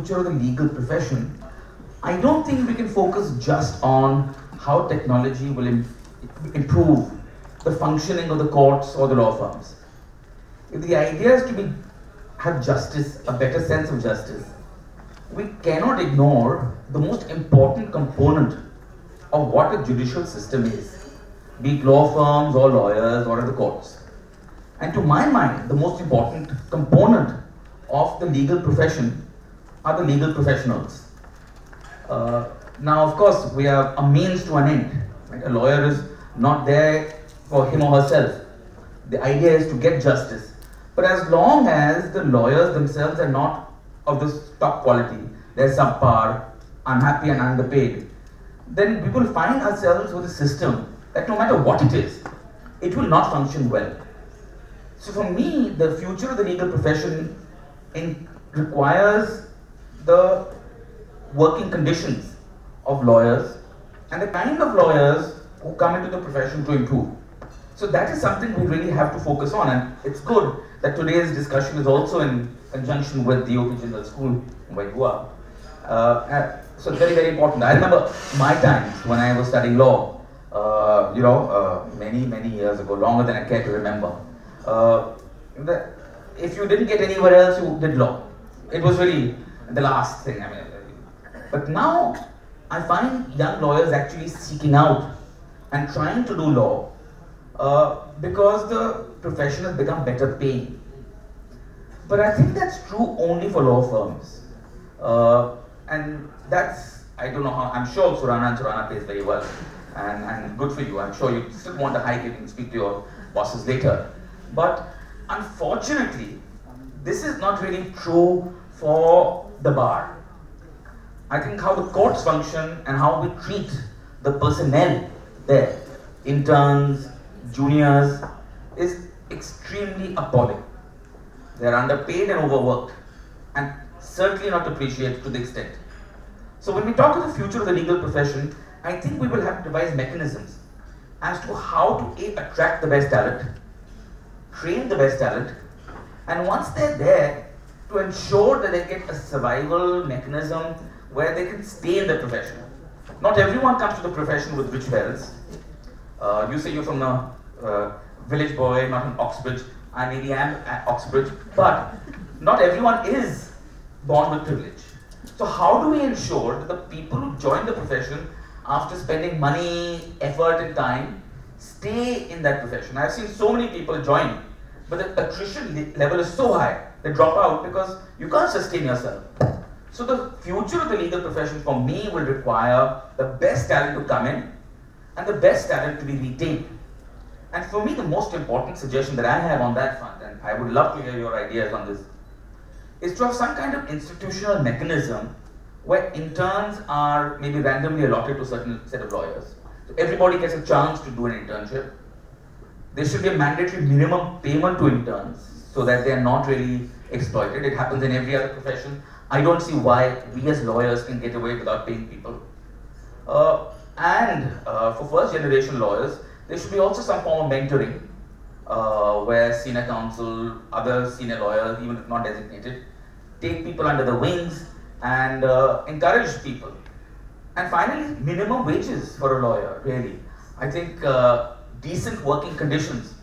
future of the legal profession, I don't think we can focus just on how technology will improve the functioning of the courts or the law firms. If the idea is to have justice, a better sense of justice, we cannot ignore the most important component of what a judicial system is, be it law firms or lawyers or the courts. And to my mind, the most important component of the legal profession are the legal professionals. Now, of course, we are a means to an end. Right? A lawyer is not there for him or herself. The idea is to get justice. But as long as the lawyers themselves are not of this top quality, they're subpar, unhappy and underpaid, then we will find ourselves with a system that no matter what it is, it will not function well. So for me, the future of the legal profession requires the working conditions of lawyers and the kind of lawyers who come into the profession to improve. So that is something we really have to focus on, and it's good that today's discussion is also in conjunction with the OP Jindal School where you are. So it's very, very important. I remember my times when I was studying law, many, many years ago, longer than I care to remember. If you didn't get anywhere else, you did law. It was really the last thing. But now I find young lawyers actually seeking out and trying to do law because the profession has become better paying. But I think that's true only for law firms. And that's, I don't know how, I'm sure Surana pays very well. And good for you. I'm sure you still want to hike it and speak to your bosses later. But unfortunately, this is not really true for the bar. I think how the courts function and how we treat the personnel there, interns, juniors, is extremely appalling. They're underpaid and overworked, and certainly not appreciated to the extent. So when we talk of the future of the legal profession, I think we will have to devise mechanisms as to how to attract the best talent, train the best talent, and once they're there, to ensure that they get a survival mechanism where they can stay in the profession. Not everyone comes to the profession with rich parents. You say you're from a village boy, not in Oxbridge. I maybe am at Oxbridge, but not everyone is born with privilege. So how do we ensure that the people who join the profession after spending money, effort and time, stay in that profession? I've seen so many people join, but the attrition level is so high, they drop out because you can't sustain yourself. So the future of the legal profession for me will require the best talent to come in and the best talent to be retained. And for me, the most important suggestion that I have on that front, and I would love to hear your ideas on this, is to have some kind of institutional mechanism where interns are maybe randomly allotted to a certain set of lawyers. So everybody gets a chance to do an internship. There should be a mandatory minimum payment to interns so that they are not really exploited. It happens in every other profession. I don't see why we as lawyers can get away without paying people. For first generation lawyers, there should be also some form of mentoring where senior counsel, other senior lawyers, even if not designated, take people under the wings and encourage people. And finally, minimum wages for a lawyer, really. I think decent working conditions